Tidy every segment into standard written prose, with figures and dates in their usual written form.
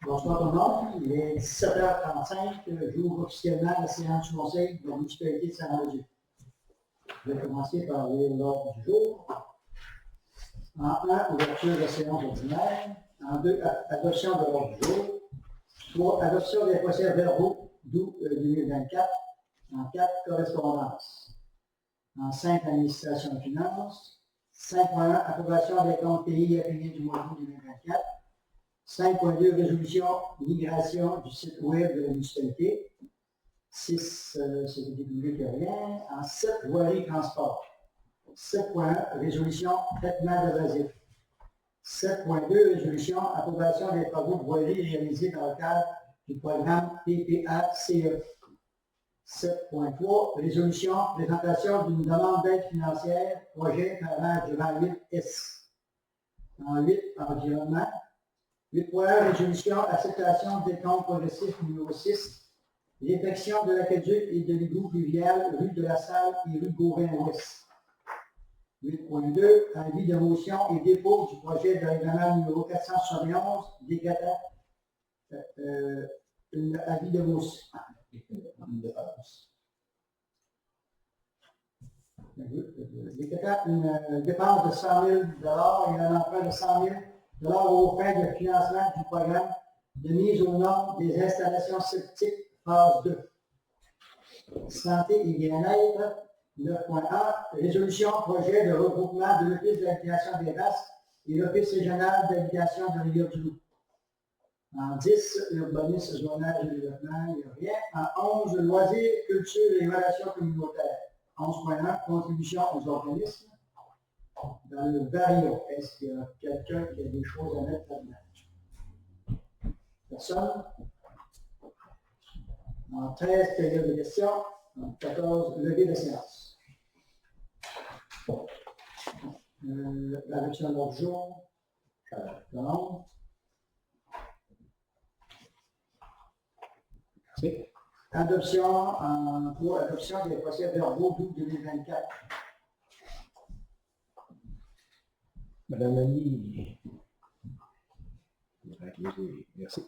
Bonsoir tout le monde. Il est 17h35. J'ouvre officiellement la séance du Conseil de la municipalité de Saint-Roger. Je vais commencer par lire l'ordre du jour. En 1, ouverture de la séance ordinaire. En 2, adoption de l'ordre du jour. 3, adoption des procès-verbaux d'août 2024. En 4, correspondance. En 5, administration et finances. 5.1, approbation des comptes pays à payer du mois d'août 2024. 5.2, résolution migration du site web de la municipalité. 6, c'est du public rien. En 7, voirie transport. 7.1, résolution traitement d'abrasif. 7.2, résolution approbation des travaux de voirie réalisés dans le cadre du programme PPA-CE. 7.3, résolution présentation d'une demande d'aide financière, projet Paramage durant 8S. En 8, environnement. 8.1, résolution, acceptation des comptes progressifs numéro 6, l'élection de l'aqueduc et de l'égout fluvial, rue de la Salle et rue Gauvin-Ouest. 8.2, avis de motion et dépôt du projet de règlement numéro 471, Décata, avis de motion. Décata, une dépense de 100 000 et un emprunt de 100 000 aux fins de financement du programme de mise aux normes des installations septiques phase 2. Santé et bien-être, 9.1, résolution projet de regroupement de l'Office d'habitation des races et l'Office régional d'habitation de Rivière-du-Loup. En 10, urbanisme, zonage et développement, il n'y a rien. En 11, loisirs, culture et relations communautaires. 11.1, contribution aux organismes. Dans le vario, est-ce qu'il y a quelqu'un qui a des choses à mettre là-dedans? Personne? En 13, période de questions. En 14, levée de séance. L'adoption de l'ordre du jour. Adoption pour adoption des procès-verbaux d'août 2024. Madame Annie. Merci.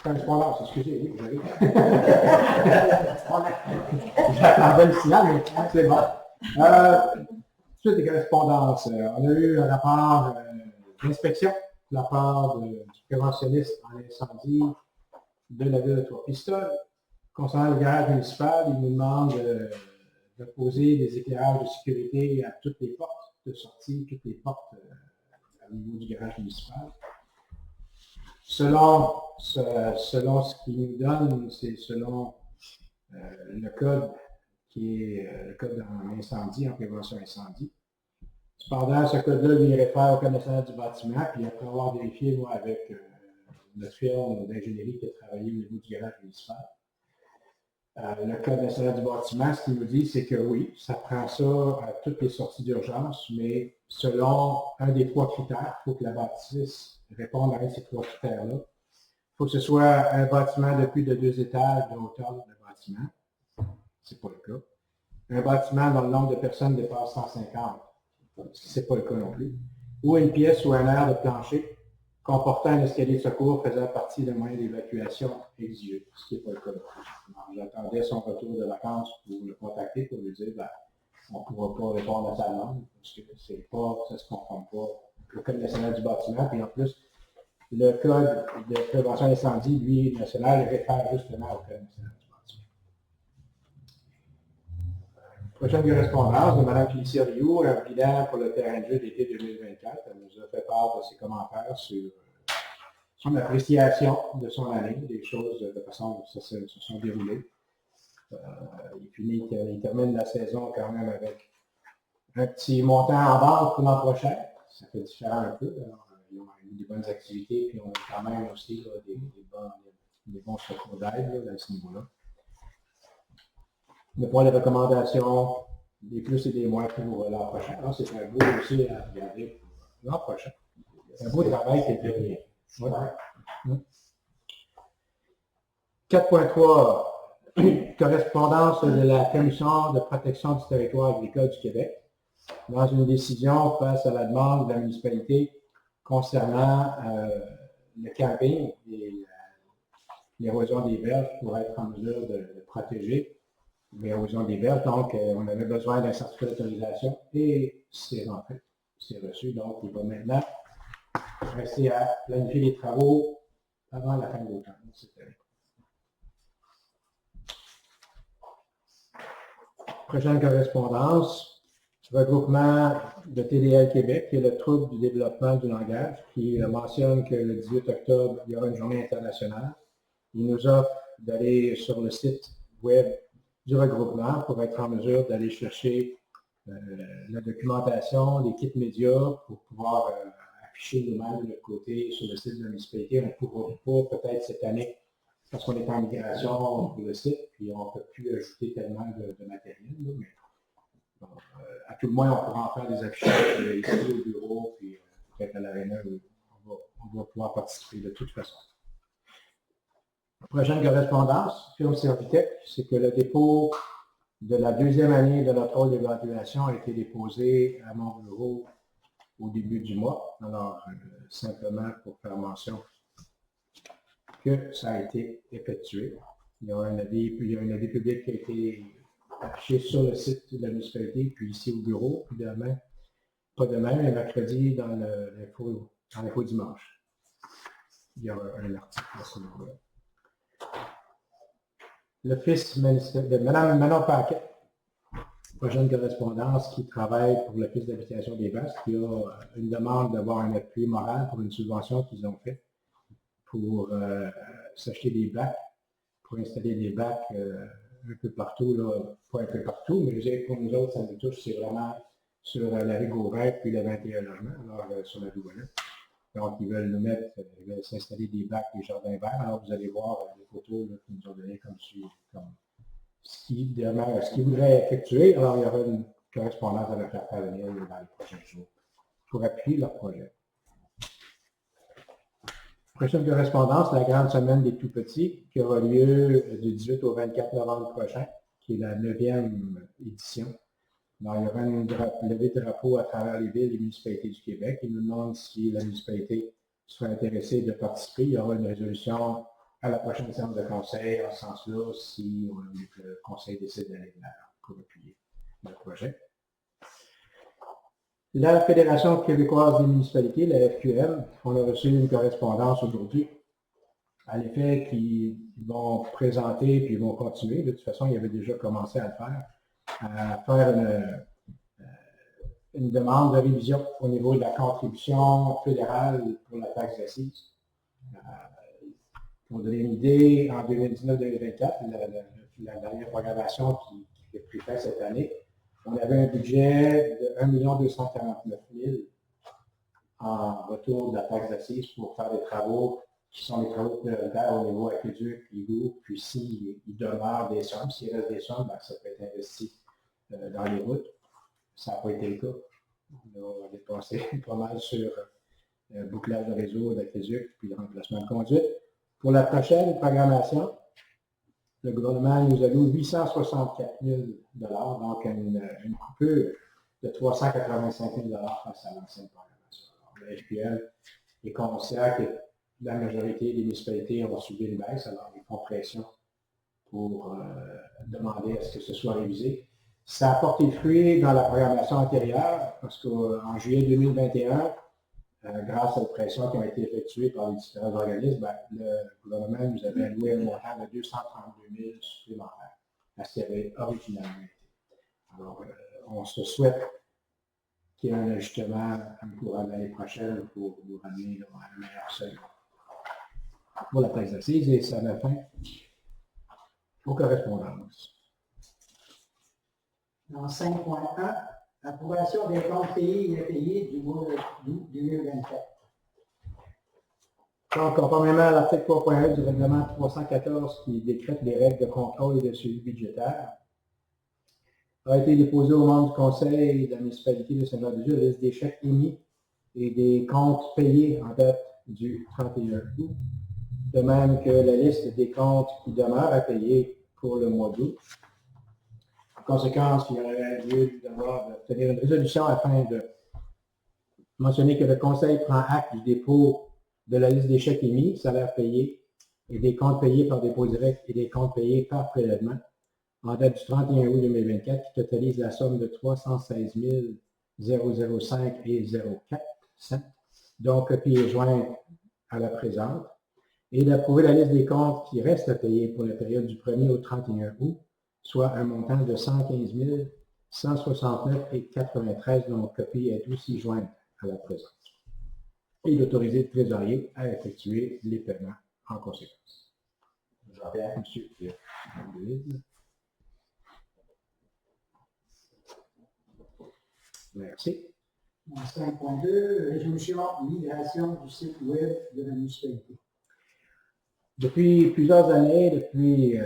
Correspondance, excusez, oui, j'arrive. J'attendais le signal, mais c'est bon. Suite des correspondances, on a eu un rapport d'inspection de la part du préventionniste en incendie de la ville de Trois-Pistoles. Concernant le garage municipal, il nous demande de poser des éclairages de sécurité à toutes les portes de sortie, toutes les portes au niveau du garage municipal. Selon ce qu'il nous donne, c'est selon le code qui est le code en incendie, en prévention incendie. Cependant, ce code-là lui réfère au Code national du bâtiment, puis après avoir vérifié, moi, avec notre firme d'ingénierie qui a travaillé au niveau du garage municipal, le Code national du bâtiment, ce qu'il nous dit, c'est que oui, ça prend ça à toutes les sorties d'urgence, mais selon un des 3 critères, il faut que la bâtisse réponde à un de ces 3 critères-là. Il faut que ce soit un bâtiment de plus de 2 étages de hauteur de bâtiment. Ce n'est pas le cas. Un bâtiment dont le nombre de personnes dépasse 150. Ce n'est pas le cas non plus. Ou une pièce ou un aire de plancher comportant un escalier de secours faisant partie d'un moyen d'évacuation exigé, ce qui n'est pas le cas non plus. J'attendais son retour de vacances pour le contacter pour lui dire on ne pourra pas répondre à sa demande parce que ça ne se conforme pas au Code national du bâtiment. Puis en plus, le Code de prévention incendie, lui, national, réfère justement au Code national du bâtiment. Prochaine correspondance de Mme Félicia Rioux, un bilan pour le terrain de jeu d'été 2024. Elle nous a fait part de ses commentaires sur son appréciation de son année, des choses de façon dont ça se sont déroulées. Il termine la saison quand même avec un petit montant en banque pour l'an prochain. Ça fait différent un peu. Alors, ils ont eu des bonnes activités, puis on a quand même aussi là, des bons secours d'aide à ce niveau-là. Le point de recommandation, des plus et des moins pour l'an prochain. Alors, c'est un beau dossier à regarder pour l'an prochain. C'est un beau travail qui est fait. Super. 4.3, correspondance de la Commission de protection du territoire agricole du Québec dans une décision face à la demande de la municipalité concernant le camping et l'érosion des berges pour être en mesure de protéger l'érosion des berges. Donc, on avait besoin d'un certificat d'autorisation et c'est rentré, c'est reçu. Donc, il va maintenant rester à planifier les travaux avant la fin de l'automne cette année. Prochaine correspondance, regroupement de TDL Québec, qui est le trouble du développement du langage, qui mentionne que le 18 octobre, il y aura une journée internationale. Il nous offre d'aller sur le site web du regroupement pour être en mesure d'aller chercher la documentation, les kits médias pour pouvoir afficher nous-mêmes de notre côté sur le site de la municipalité. On ne pourra pas peut-être cette année parce qu'on est en migration pour le site, puis on ne peut plus ajouter tellement de matériel. Là, mais bon, à tout le moins, on pourra en faire des affichages ici au bureau, puis peut-être à l'aréna où on va pouvoir participer de toute façon. Prochaine correspondance, firme Servitec, c'est que le dépôt de la deuxième année de notre rôle d'évaluation a été déposé à mon bureau au début du mois. Alors, simplement pour faire mention que ça a été effectué. Il y a un avis public qui a été affiché sur le site de la municipalité, puis ici au bureau, puis demain, pas demain, mais mercredi dans l'info dimanche. Il y aura un article à ce niveau-là. L'Office de Mme Manon Paquet, prochaine correspondance, qui travaille pour l'Office d'habitation des Basques, qui a une demande d'avoir un appui moral pour une subvention qu'ils ont faite pour s'acheter des bacs, pour installer des bacs un peu partout, là, pas un peu partout, mais je dirais que pour nous autres, ça nous touche, c'est vraiment sur la rue Gauvin, puis le 21 logements, alors sur la Douane. Donc, ils veulent nous mettre, ils veulent s'installer des bacs, des jardins verts. Alors, vous allez voir les photos qu'ils nous ont données comme ce qu'ils voudraient effectuer. Alors, il y aura une correspondance à leur faire parvenir dans les prochains jours pour appuyer leur projet. Prochaine correspondance, la grande semaine des tout-petits, qui aura lieu du 18 au 24 novembre prochain, qui est la 9e édition. Alors, il y aura une levée de drapeau à travers les villes et les municipalités du Québec. Ils nous demandent si la municipalité serait intéressée de participer. Il y aura une résolution à la prochaine séance de conseil en ce sens-là, si le conseil décide d'aller pour appuyer le projet. La Fédération québécoise des municipalités, la FQM, on a reçu une correspondance aujourd'hui à l'effet qu'ils vont présenter puis ils vont continuer. De toute façon, ils avaient déjà commencé à le faire. À faire une demande de révision au niveau de la contribution fédérale pour la taxe d'assises. Pour donner une idée, en 2019-2024, la dernière programmation qui a pris fin cette année, on avait un budget de 1 249 000 en retour de la taxe d'assises pour faire des travaux qui sont des travaux prioritaires au niveau aqueduc, égout, puis s'il demeure des sommes, s'il reste des sommes, ben, ça peut être investi dans les routes. Ça n'a pas été le cas. On a dépensé pas mal sur le bouclage de réseau d'aqueduc, puis le remplacement de conduite. Pour la prochaine programmation, le gouvernement nous alloue 864 000 $, donc une coupure de 385 000 $ face à l'ancienne programmation. Alors, le FPL est conscient que la majorité des municipalités ont subi une baisse, alors ils font pression pour demander à ce que ce soit révisé. Ça a porté fruit dans la programmation antérieure, parce qu'en juillet 2021, grâce aux pressions qui ont été effectuées par les différents organismes, ben, le gouvernement nous avait alloué un montant de 232 000 $ supplémentaires à ce qui avait originalement été. Alors, on se souhaite qu'il y ait un ajustement au courant de l'année prochaine pour nous ramener à un meilleur seuil pour la taxe d'assises, et ça met fin aux correspondances. Dans 5.1, approbation des comptes payés et impayés du mois d'août 2024. Donc, conformément à l'article 3.1 du règlement 314 qui décrète les règles de contrôle et de suivi budgétaire, a été déposé aux membres du conseil de la municipalité de Saint-Jean-de-Dieu la liste des chèques émis et des comptes payés en date du 31 août, de même que la liste des comptes qui demeurent à payer pour le mois d'août. En conséquence, il y aurait lieu d'obtenir une résolution afin de mentionner que le Conseil prend acte du dépôt de la liste des chèques émis, salaires payés et des comptes payés par dépôt direct et des comptes payés par prélèvement en date du 31 août 2024 qui totalise la somme de 316 005 et 04 cents, dont copie est jointe à la présente, et d'approuver la liste des comptes qui restent à payer pour la période du 1er au 31 août, soit un montant de 115 169,93 dont copie est aussi jointe à la présente, et d'autoriser le trésorier à effectuer les paiements en conséquence. Jean-Pierre, monsieur. Merci. 5.2, résolution migration du site web de la municipalité. Depuis plusieurs années, depuis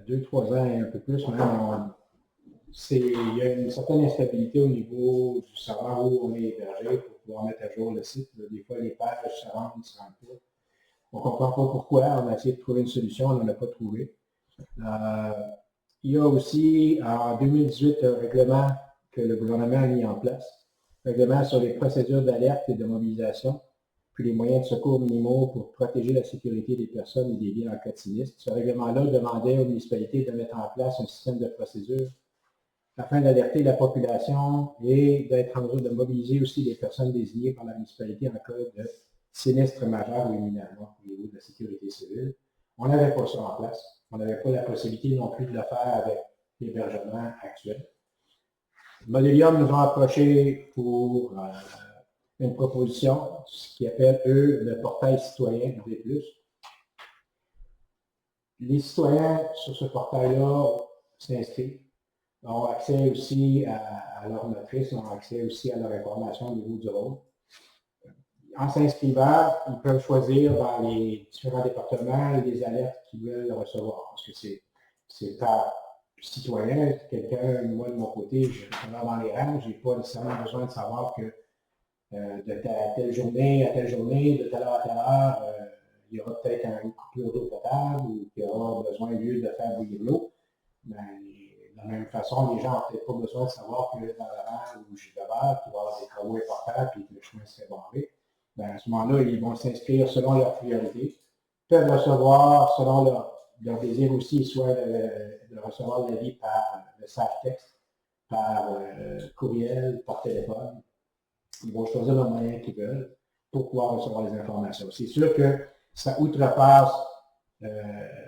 2-3 ans et un peu plus même, il y a une certaine instabilité au niveau du serveur où on est hébergé pour pouvoir mettre à jour le site. Des fois, les pages se rendent, ne se rendent pas. On ne comprend pas pourquoi. On a essayé de trouver une solution, on n'en a pas trouvé. Il y a aussi, en 2018, un règlement que le gouvernement a mis en place, règlement sur les procédures d'alerte et de mobilisation, puis les moyens de secours minimaux pour protéger la sécurité des personnes et des biens en cas de sinistre. Ce règlement-là demandait aux municipalités de mettre en place un système de procédures afin d'alerter la population et d'être en mesure de mobiliser aussi les personnes désignées par la municipalité en cas de sinistre majeur ou imminent au niveau de la sécurité civile. On n'avait pas ça en place. On n'avait pas la possibilité non plus de le faire avec l'hébergement actuel. Modelium nous a approché pour une proposition, ce qu'ils appellent, eux, le portail citoyen D+. Les citoyens sur ce portail-là s'inscrivent, ont accès aussi à leur matrice, ont accès aussi à leur information au niveau du rôle. En s'inscrivant, ils peuvent choisir dans les différents départements les alertes qu'ils veulent recevoir. Parce que c'est par citoyen, quelqu'un, moi de mon côté, je suis dans les rangs, je n'ai pas nécessairement besoin de savoir que de telle journée à telle journée, de telle heure à telle heure, il y aura peut-être une coupure d'eau potable ou qu'il y aura besoin, au lieu de faire bouillir l'eau. De la même façon, les gens n'ont peut-être pas besoin de savoir que dans le rang où je demeure, qu'il va y avoir des travaux importants et que le chemin serait barré. À ce moment-là, ils vont s'inscrire selon leurs priorités, peuvent recevoir selon leur désir aussi, soit de recevoir l'avis par message texte, par courriel, par téléphone. Ils vont choisir le moyen qu'ils veulent pour pouvoir recevoir les informations. C'est sûr que ça outrepasse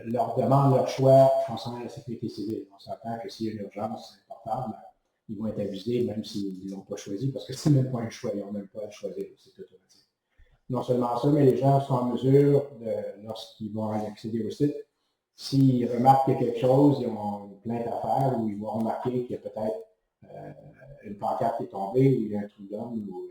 leur demande, leur choix concernant la sécurité civile. On s'entend que s'il y a une urgence importante, ils vont être avisés même s'ils ne l'ont pas choisi, parce que c'est même pas un choix, ils n'ont même pas à le choisir, c'est automatique. Non seulement ça, mais les gens sont en mesure, lorsqu'ils vont accéder au site, s'ils remarquent qu'il y a quelque chose, ils ont une plainte à faire, ou ils vont remarquer qu'il y a peut-être une pancarte qui est tombée, ou il y a un trou d'homme, ou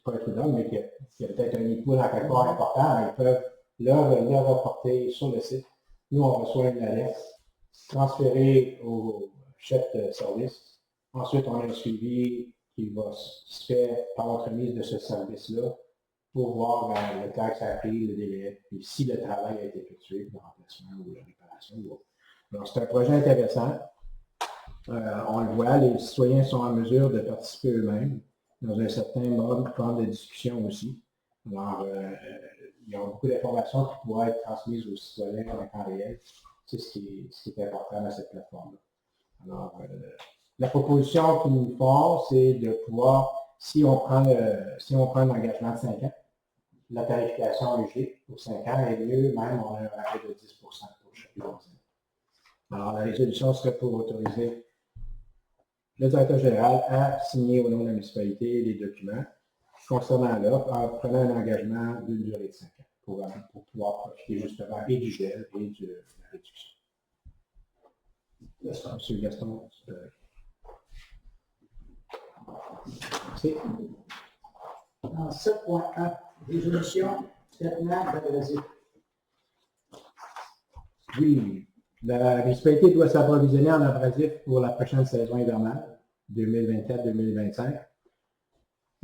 pas un trou d'homme, mais qu'il y a peut-être un nid de poule en quelque part important, ils peuvent le reporter sur le site. Nous, on reçoit une alerte transférée au chef de service. Ensuite, on a un suivi qui se fait par l'entremise de ce service-là pour voir le temps que ça a pris, le délai, et si le travail a été effectué, le remplacement ou la réparation. Alors, c'est un projet intéressant. On le voit, les citoyens sont en mesure de participer eux-mêmes dans un certain mode de discussion aussi. Alors, il y a beaucoup d'informations qui pourraient être transmises aux citoyens en temps réel. C'est ce qui est important dans cette plateforme-là. Alors, la proposition qu'ils nous font, c'est de pouvoir, si on prend un engagement de 5 ans, la tarification léger pour 5 ans et mieux, même on a un rabais de 10 pour chaque année. Alors, la résolution serait pour autoriser le directeur général à signer au nom de la municipalité les documents concernant l'offre en prenant un engagement d'une durée de 5 ans pour pouvoir profiter justement et du gel et de la réduction. Monsieur Gaston. Merci. En 7.1, résolution, traitement d'abrasif. Oui, la municipalité doit s'approvisionner en abrasif pour la prochaine saison hivernale, 2024-2025.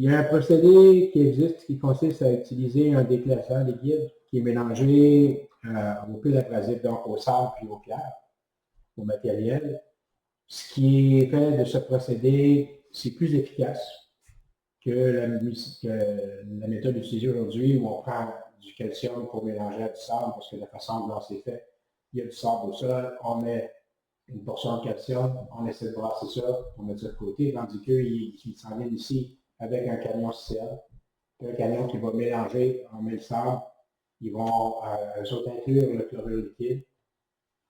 Il y a un procédé qui existe qui consiste à utiliser un déclasseur liquide qui est mélangé au puits abrasif, donc au sable puis aux pierres, au matériel. Ce qui est fait de ce procédé, c'est plus efficace que la méthode utilisée aujourd'hui où on prend du calcium pour mélanger à du sable, parce que la façon dont c'est fait, il y a du sable au sol, on met une portion de calcium, on essaie de brasser ça, on met ça de côté, tandis qu'ils s'en viennent ici avec un camion ciel, un camion qui va mélanger, on met le sable, ils vont eux autres inclure le chlorure liquide,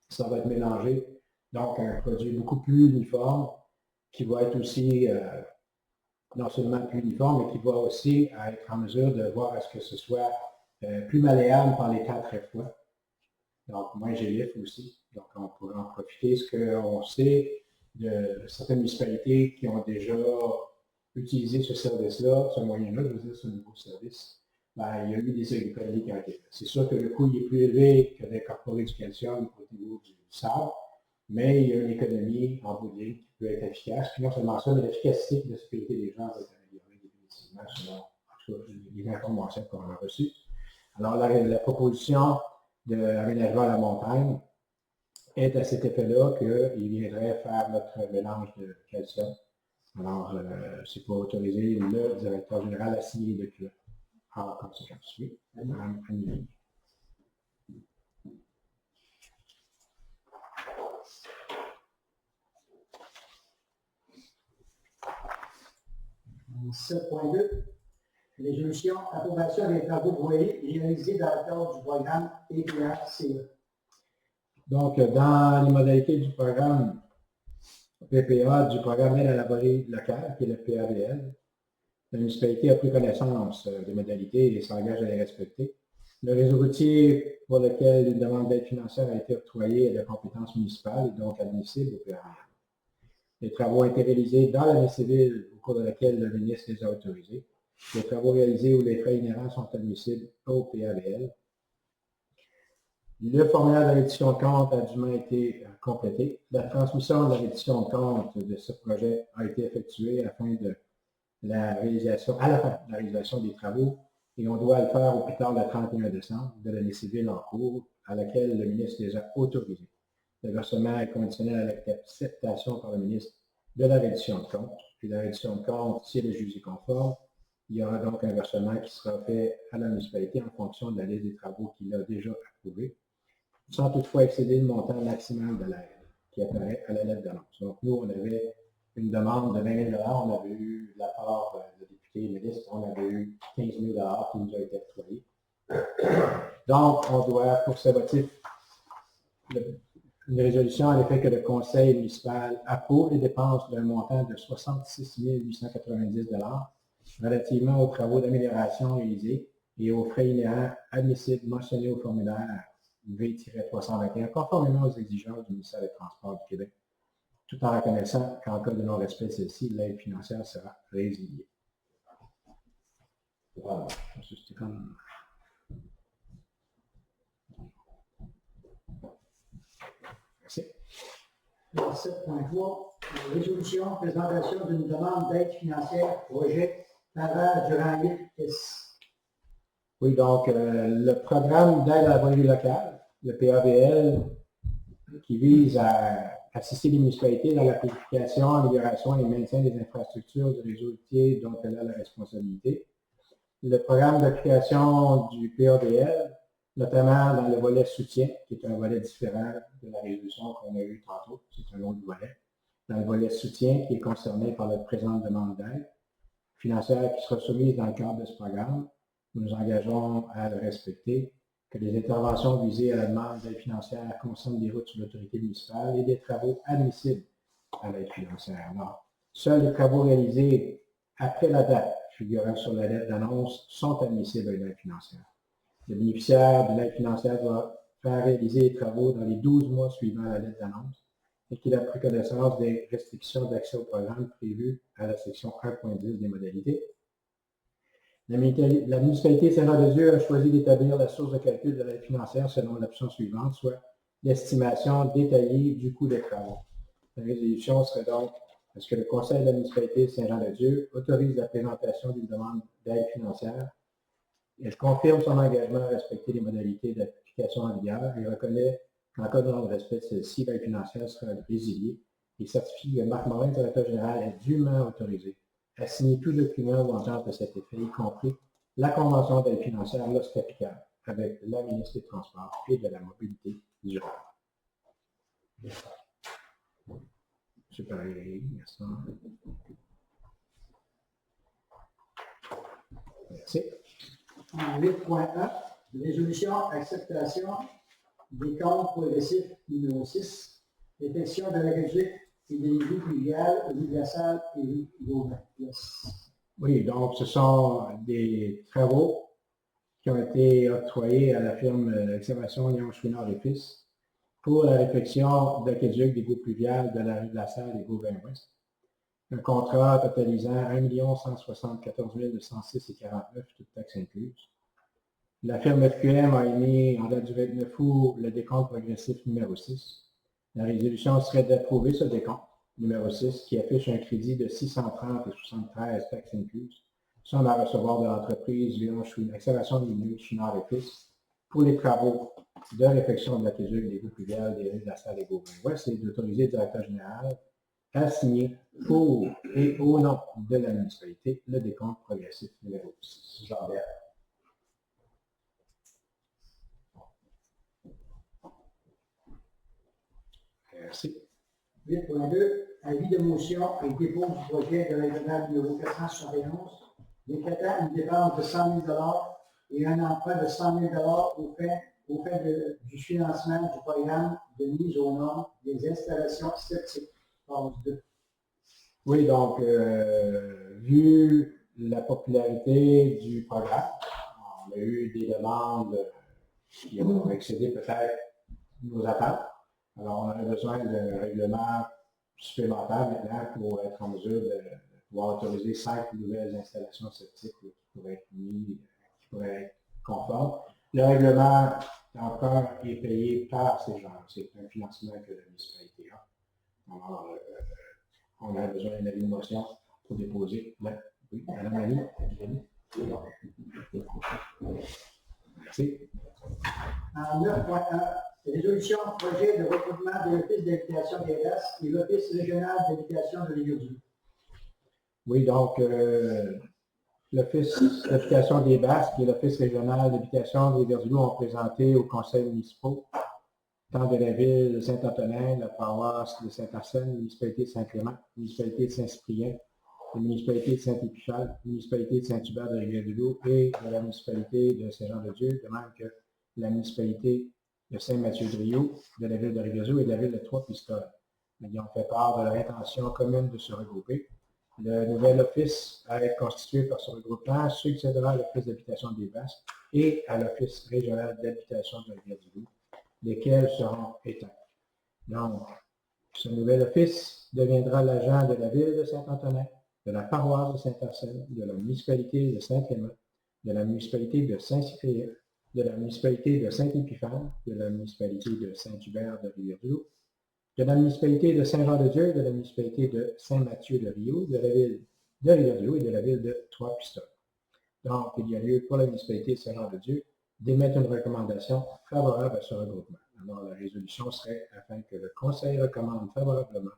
ça va être mélangé, donc un produit beaucoup plus uniforme, qui va être aussi non seulement plus uniforme, mais qui va aussi être en mesure de voir à ce que ce soit plus malléable par les temps très froids. Donc, moins gélif aussi. Donc, on pourrait en profiter. Ce qu'on sait de certaines municipalités qui ont déjà utilisé ce service-là, ce moyen-là, je veux dire, ce nouveau service, ben, il y a eu des économies qui ont été faites. C'est sûr que le coût est plus élevé que d'incorporer du calcium au niveau du sable, mais il y a une économie en bout de ligne qui peut être efficace. Puis non seulement ça, mais l'efficacité et la sécurité des gens va être améliorée définitivement selon en tout cas, les informations qu'on a reçues. Alors, la proposition de l'aménagement à la montagne est à cet effet-là qu'il viendrait faire notre mélange de calcium. Alors, c'est pour autoriser le directeur général à signer le document. En conséquence, oui, Mme Amélie. En 7.2, résolution, approbation des travaux voyés réalisés dans le cadre du programme PPA-CE. Donc, dans les modalités du programme PPA, du programme d'aide à la volée locale, qui est le PAVL, la municipalité a pris connaissance des modalités et s'engage à les respecter. Le réseau routier pour lequel une demande d'aide financière a été octroyée est de compétence municipale et donc admissible au PAVL. Les travaux ont été réalisés dans l'année civile au cours de laquelle le ministre les a autorisés. Les travaux réalisés où les frais inhérents sont admissibles au PAVL. Le formulaire de reddition de compte a dûment été complété. La transmission de la reddition de compte de ce projet a été effectuée à la fin de la réalisation des travaux et on doit le faire au plus tard le 31 décembre de l'année civile en cours à laquelle le ministre les a autorisés. Le versement est conditionnel à l'acceptation par le ministre de la reddition de compte. Puis la reddition de compte, si elle est jugée conforme, il y aura donc un versement qui sera fait à la municipalité en fonction de la liste des travaux qu'il a déjà approuvés, sans toutefois excéder le montant maximal de l'aide qui apparaît à la lettre d'annonce. Donc, nous, on avait une demande de 20 000 $, on avait eu de la part de député et ministre, on avait eu 15 000 $ qui nous a été octroyés. Donc, on doit, pour ce motif, une résolution à l'effet que le conseil municipal approuve les dépenses d'un montant de 66 890 $ relativement aux travaux d'amélioration réalisés et aux frais inhérents admissibles mentionnés au formulaire V-321, conformément aux exigences du ministère des Transports du Québec, tout en reconnaissant qu'en cas de non-respect de celle-ci, l'aide financière sera résiliée. Voilà. C'était comme... Merci. 7.3, résolution, présentation d'une demande d'aide financière, projet Pavage durant 8S. Oui, donc le programme d'aide à la volée locale, le PAVL, qui vise à assister les municipalités dans la planification, amélioration et maintien des infrastructures du réseau routier dont elle a la responsabilité. Le programme de création du PAVL, notamment dans le volet soutien, qui est un volet différent de la résolution qu'on a eue tantôt, c'est un autre volet. Dans le volet soutien qui est concerné par la présente demande d'aide financière qui sera soumise dans le cadre de ce programme, nous nous engageons à le respecter, que les interventions visées à la demande d'aide financière concernent des routes sur l'autorité municipale et des travaux admissibles à l'aide financière. Alors, seuls les travaux réalisés après la date figurant sur la lettre d'annonce sont admissibles à l'aide financière. Le bénéficiaire de l'aide financière doit faire réaliser les travaux dans les 12 mois suivant la lettre d'annonce et qu'il a pris connaissance des restrictions d'accès au programme prévues à la section 1.10 des modalités. La municipalité Saint-Jean-de-Dieu a choisi d'établir la source de calcul de l'aide financière selon l'option suivante, soit l'estimation détaillée du coût des travaux. La résolution serait donc à ce que le Conseil de la municipalité de Saint-Jean-de-Dieu autorise la présentation d'une demande d'aide financière. Elle confirme son engagement à respecter les modalités d'application en vigueur et reconnaît qu'en cas de non-respect de celle-ci, l'aide financière sera résiliée et certifie que Marc Morin, directeur général, est dûment autorisé à signer tout document ou entente de cet effet, y compris la convention d'aide financière lorsqu'applicable avec la ministre des Transports et de la Mobilité durable. M. Paris, merci. Merci. En 8.1, résolution acceptation des comptes progressifs numéro 6, détection de l'aqueduc et des égouts pluviales, rue de la Salle et rue Gauvin. Oui, donc ce sont des travaux qui ont été octroyés à la firme d'excavation Léon Chouinard et Fils pour la réfection d'aqueduc d'égouts pluviales de la rue de la Salle et Gauvin-Ouest. Un contrat totalisant 1 174 206,49 toutes taxes incluses. La firme FQM a émis en date du 29 août le décompte progressif numéro 6. La résolution serait d'approuver ce décompte numéro 6 qui affiche un crédit de 630,73 taxes incluses, somme à recevoir de l'entreprise Excavation Léon Chouinard et Fils pour les travaux de réfection de l'aqueduc des égouts pluviales des rues de la Salle et Gauvin-Ouest et d'autoriser le directeur général à signer pour et au nom de la municipalité le décompte progressif numéro 6. Jean-Bert. Merci. 8.2, avis de motion et dépôt du projet de règlement numéro 471, décrétant une dépense de 100 000 et un emprunt de 100 000 au fin du financement du programme de mise aux normes des installations septiques. Phase 2. Oui, donc, vu la popularité du programme, on a eu des demandes qui ont excédé peut-être nos attentes. Alors, on a besoin d'un règlement supplémentaire maintenant pour être en mesure de pouvoir autoriser 5 nouvelles installations septiques qui pourraient être mises, qui pourraient être conformes. Le règlement d'emprunt est payé par ces gens. C'est un financement que la municipalité a. Alors, on a besoin d'une avis de motion pour déposer. Oui, Madame Annie. Merci. En 9.1, résolution projet de recouvrement de l'Office d'habitation des Basses et l'Office régional d'habitation de Rivière-du-Loup. Oui, donc, l'Office d'habitation des Basques et l'Office régional d'habitation de Rivière-du-Loup ont présenté aux conseils municipaux, tant de la ville de Saint-Antonin, la paroisse de Saint-Arsène, la municipalité de Saint-Clément, la municipalité de Saint-Cyprien, la municipalité de Saint-Épiphale, la municipalité de Saint-Hubert de Rivière-du-Loup et de la municipalité de Saint-Jean-de-Dieu, de même que la municipalité de Saint-Mathieu-de-Rio, de la ville de Rivière-du-Loup et de la ville de Trois-Pistoles. Ils ont fait part de leur intention commune de se regrouper. Le nouvel office à être constitué par ce regroupement succédera à l'Office d'habitation des Basques et à l'Office régional d'habitation de Rivière-du-Loup, lesquels seront éteints. Donc, ce nouvel office deviendra l'agent de la ville de Saint-Antonin, de la paroisse de Saint-Arsène, de la municipalité de Saint-Clément, de la municipalité de Saint-Cyprien, de la municipalité de Saint-Épiphane, de la municipalité de Saint-Hubert de Rivière-du-Loup, de la municipalité de Saint-Jean-de-Dieu, de la municipalité de Saint-Mathieu-de-Rio, de la ville de Rivière-du-Loup et de la ville de Trois-Pistoles. Donc, il y a lieu pour la municipalité de Saint-Jean-de-Dieu d'émettre une recommandation favorable à ce regroupement. Alors, la résolution serait afin que le Conseil recommande favorablement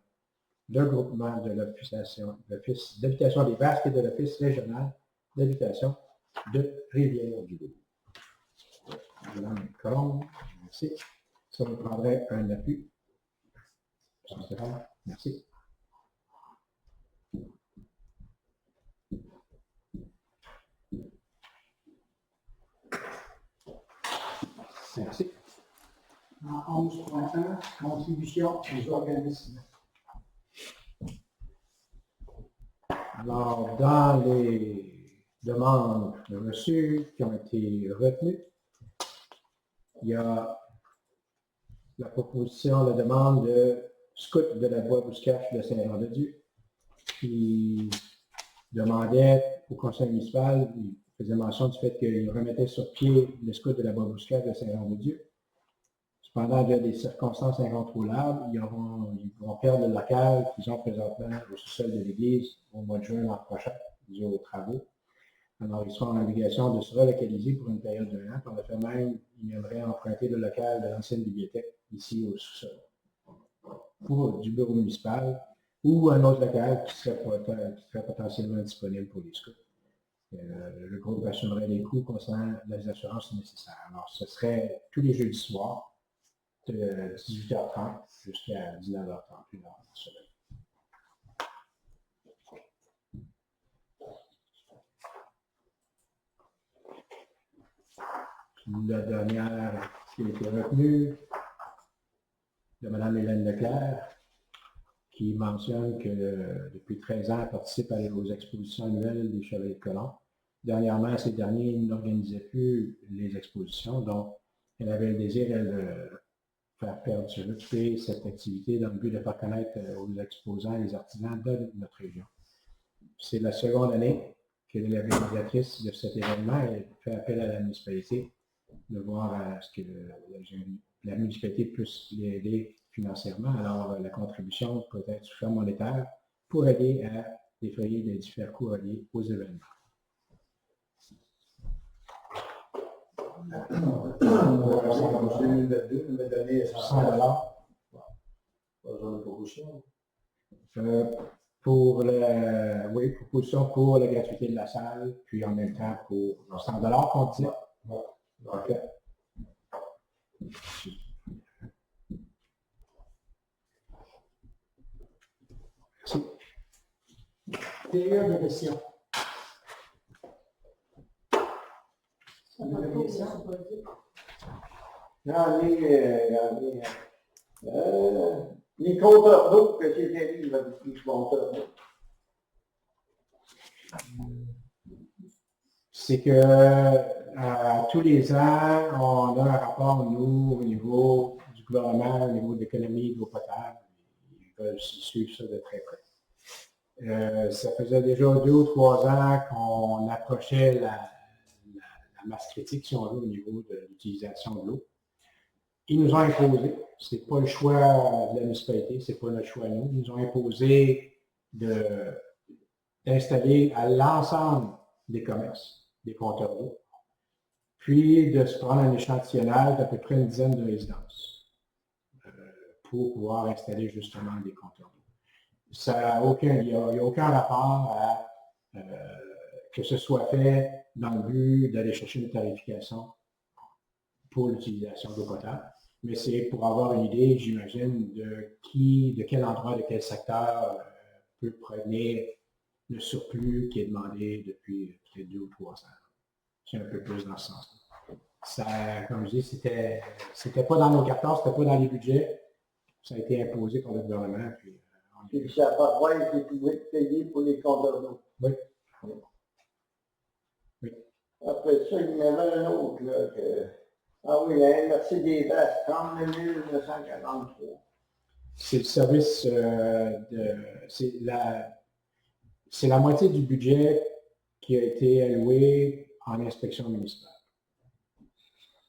le groupement de l'Office d'habitation des Basques et de l'Office régional d'habitation de Rivière-du-Loup. Madame Colombe, merci. Ça vous prendrait un appui. Merci. Merci. En 11.1, contribution aux organismes. Alors, dans les demandes reçues qui ont été retenues, il y a la proposition, la demande de Scout de la Bois-Bouscache de Saint-Jean-de-Dieu qui demandait au conseil municipal, il faisait mention du fait qu'il remettait sur pied le Scout de la Bois-Bouscache de Saint-Jean-de-Dieu Cependant, il y a des circonstances incontrôlables. Ils vont perdre le local qu'ils ont présentement au sous-sol de l'église au mois de juin l'an prochain, dû aux travaux. Alors, ils seront en obligation de se relocaliser pour une période d'1 an. Par le fait même, ils aimeraient emprunter le local de l'ancienne bibliothèque, ici au sous-sol, pour du bureau municipal ou un autre local qui serait potentiellement disponible pour les scouts. Le groupe assumerait les coûts concernant les assurances nécessaires. Alors, ce serait tous les jeudis soirs, de 18h30 jusqu'à 19h30, une heure par semaine. La dernière qui a été retenue de Mme Hélène Leclerc, qui mentionne que depuis 13 ans, elle participe aux expositions annuelles des Chevaliers de Colomb. Dernièrement, ces derniers n'organisaient plus les expositions, donc elle avait le désir de faire perdurer cette activité dans le but de faire connaître aux exposants et les artisans de notre région. C'est la seconde année qu'elle est la réalisatrice de cet événement. Elle fait appel à la municipalité de voir à ce que la municipalité puisse l'aider financièrement. Alors, la contribution peut être sous forme monétaire pour aider à défrayer les différents coûts reliés aux événements. En 2022, nous avons donné 100 $. Pas besoin de proposition. Oui, proposition pour la gratuité de la salle, puis en même temps pour 100 $ qu'on dit. OK. Merci. Période de questions. Les compteurs d'eau, que c'est terrible avec les compteurs d'eau. C'est que tous les ans, on a un rapport, nous, au niveau du gouvernement, au niveau de l'économie de l'eau potable. Ils veulent suivre ça de très près. Ça faisait déjà 2 ou 3 ans qu'on approchait la masse critique, si on veut, au niveau de l'utilisation de l'eau. Ils nous ont imposé, ce n'est pas le choix de la municipalité, ce n'est pas notre choix à nous, ils nous ont imposé d'installer à l'ensemble des commerces des compteurs d'eau, puis de se prendre un échantillonnage d'à peu près une dizaine de résidences pour pouvoir installer justement des compteurs d'eau. Il n'y a aucun rapport à que ce soit fait dans le but d'aller chercher une tarification pour l'utilisation d'eau potable, mais c'est pour avoir une idée, j'imagine, de quel endroit, de quel secteur peut provenir le surplus qui est demandé depuis peut-être 2 ou 3 ans. C'est un peu plus dans ce sens-là. Ça, comme je dis, c'était pas dans nos 14, c'était pas dans les budgets. Ça a été imposé par le gouvernement. Puis ça n'a pas de droit d'être payé pour les compteurs d'eau. Oui. Après ça, il y en avait un autre, là, que... Ah oui, la Mercedes-Benz, 39 943. C'est le service c'est la moitié du budget qui a été alloué en inspection municipale.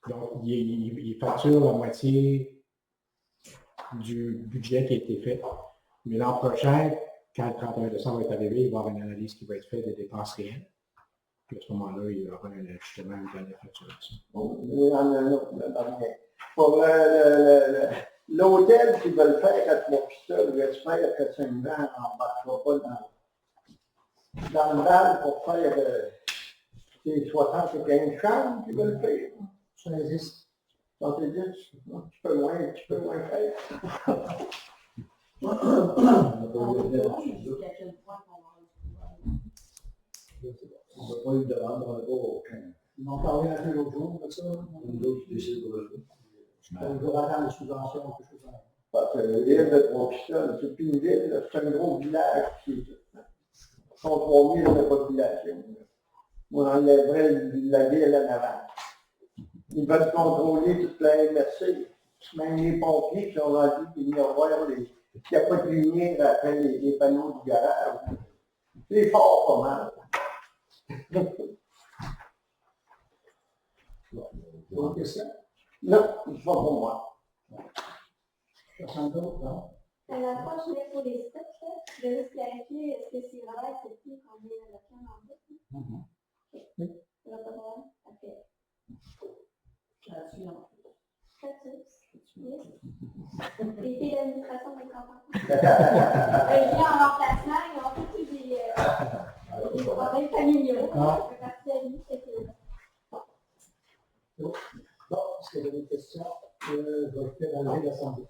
Donc, il facture la moitié du budget qui a été fait. Mais l'an prochain, quand le 31 décembre est arrivé, il va y avoir une analyse qui va être faite des dépenses réelles. Puis à ce moment-là, il y aura justement une dernière facturation. Il y en a un autre, là, pour l'hôtel qu'ils veulent faire à Trois-Pistoles, j'espère que Saint-Jean n'embarquera pas dans le bal pour faire les 75 chambres qu'ils veulent faire. 70. 70, un petit peu moins faire. On n'a pas eu de demande, on n'a pas aucun. Ils m'ont parlé un peu l'autre jour de ça. Nous autres qui décident pour le jour. On doit attendre les subventions, quelque chose comme ça. Parce que l'île de Trois-Pistoles, c'est plus une ville, c'est un gros village qui sont 3000 de population. On enlèverait la ville en avant. Ils veulent contrôler toute la MRC. Même les pompiers qui ont rendu qu'ils venir voir qu'il n'y a pas de lumière après les panneaux du garage. C'est fort pas mal. Autre question? Non, c'est pas pour moi. Personne d'autre, non? La fois, je voulais pour les steps, là, je vais juste clarifier, est-ce que c'est vraiment accepté qu'on met la cam en bas? Mhm. Ça va pas voir? Parfait. Yes. Les filles d'administration des campagnes. Les gens en remplacement, ils ont tous eu des problèmes familiaux. Ah. C'est parti à lui, c'est que... Bon, est-ce que vous avez des questions? Je vais faire enlever l'assemblée.